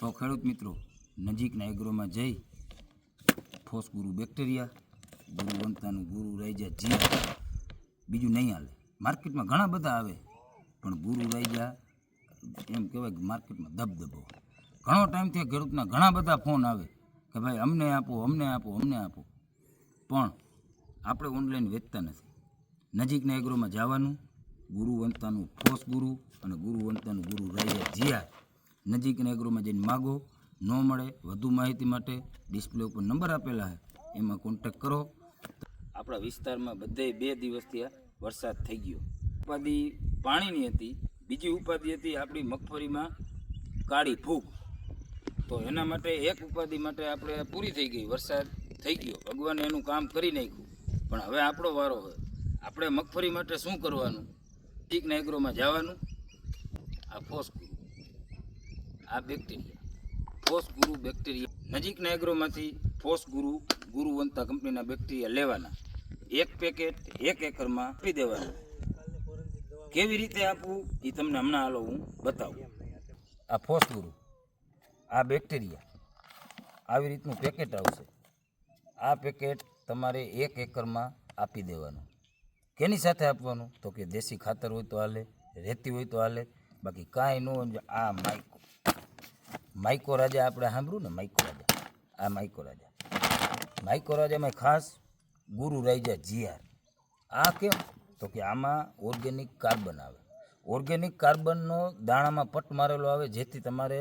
તો ખેડૂત મિત્રો નજીકના એગ્રોમાં જઈ ફોસ ગુરુ બેક્ટેરિયા, ગુરુ વંતાનું, ગુરુ રાઈજા જી, બીજું નહીં હાલે. માર્કેટમાં ઘણા બધા આવે પણ ગુરુ રાઈજા એમ કહેવાય કે માર્કેટમાં દબદબો. ઘણો ટાઈમથી ખેડૂતના ઘણા બધા ફોન આવે કે ભાઈ અમને આપો, અમને આપો, અમને આપો, પણ આપણે ઓનલાઈન વેચતા નથી. નજીકના એગ્રોમાં જવાનું, ગુરુ વંતાનું ફોસ ગુરુ અને ગુરુ વંતાનું ગુરુ રાઈજા જીઆર નજીકના એગ્રોમાં જઈને માગો. ન મળે વધુ માહિતી માટે ડિસ્પ્લે ઉપર નંબર આપેલા છે, એમાં કોન્ટેક કરો. આપણા વિસ્તારમાં બધે 2 દિવસથી વરસાદ થઈ ગયો. ઉપાધિ પાણીની હતી, બીજી ઉપાધિ હતી આપણી મગફળીમાં કાળી ફૂગ. તો એના માટે એક ઉપાધિ માટે આપણે પૂરી થઈ ગઈ. વરસાદ થઈ ગયો, ભગવાને એનું કામ કરી નાખ્યું, પણ હવે આપણો વારો હોય. આપણે મગફળી માટે શું કરવાનું? નજીકના એગ્રોમાં જવાનું, આ ફોસ ગુરુ, આ બેક્ટેરિયા, ફોસ ગુરુ બેક્ટેરિયા, નજીકના એગ્રોમાંથી ફોસ ગુરુ, ગુરુવંતા કંપનીના બેક્ટેરિયા લેવાના. 1 પેકેટ 1 એકરમાં આપી દેવાનું. કેવી રીતે આપવું એ તમને હમણાં હાલો હું બતાવું. આ ફોસ ગુરુ, આ બેક્ટેરિયા, આવી રીતનું પેકેટ આવશે. આ પેકેટ તમારે 1 એકરમાં આપી દેવાનું. કેની સાથે આપવાનું? તો કે દેશી ખાતર હોય તો હાલે, રેતી હોય તો હાલે, બાકી કાંઈ ન હોય. આ માઇકો રાજા આપણે સાંભળ્યું ને, માઇકો રાજા, આ માઇકો રાજા, માઇકો રાજામાં ખાસ ગુરુ રાઈજા જીઆર. આ કેમ? તો કે આમાં ઓર્ગેનિક કાર્બન આવે. ઓર્ગેનિક કાર્બનનો દાણામાં પટ મારેલો આવે, જેથી તમારે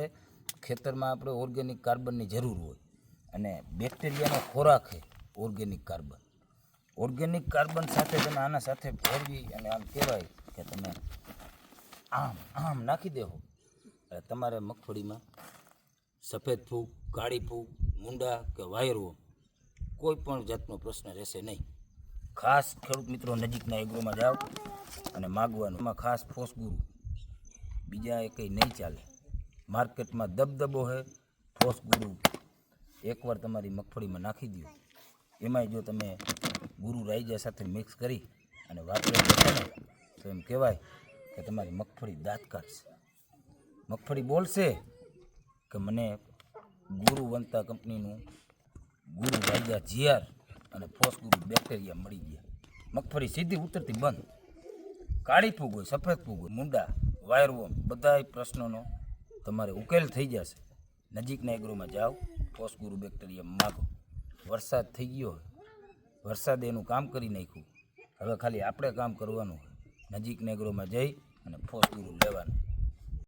ખેતરમાં આપણે ઓર્ગેનિક કાર્બનની જરૂર હોય. અને બેક્ટેરિયાનો ખોરાક છે ઓર્ગેનિક કાર્બન. ઓર્ગેનિક કાર્બન સાથે તમે આના સાથે ભેળવી અને આમ કહેવાય કે તમે આમ નાખી દેવો, તમારે મગફળીમાં સફેદ ફૂગ, કાળી ફૂગ, મૂંડા કે વાયરવો કોઈ પણ જાતનો પ્રશ્ન રહેશે નહીં. ખાસ ખેડૂત મિત્રો નજીકના એગ્રોમાં જાઓ અને માગવાનું. એમાં ખાસ ફોસ ગુરુ, બીજા એ કંઈ નહીં ચાલે. માર્કેટમાં દબદબો છે ફોસ ગુરુ. એકવાર તમારી મગફળીમાં નાખી દો, એમાંય જો તમે ગુરુ રાઈજા સાથે મિક્સ કરી અને વાપરી દેશો ને તો એમ કહેવાય કે તમારી મગફળી દાંત કાઢશે. મગફળી બોલશે કે મને ગુરુ વંતા કંપનીનું ગુરુ રાઈજા જીઆર અને ફોસ ગુરુ બેક્ટેરિયા મળી ગયા. મગફળી સીધી ઉતરતી બંધ. કાળી ફૂગ હોય, સફેદ ફૂગ હોય, મૂંડા, વાયરવોમ, બધા પ્રશ્નોનો તમારે ઉકેલ થઈ જશે. નજીકના એગ્રોમાં જાઓ, ફોસ ગુરુ બેક્ટેરિયા માગો. વરસાદ થઈ ગયો, વરસાદે એનું કામ કરી નાખ્યું. હવે ખાલી આપણે કામ કરવાનું હોય. નજીકના એગ્રોમાં જઈ અને ફોસ ગુરુ લેવાનું.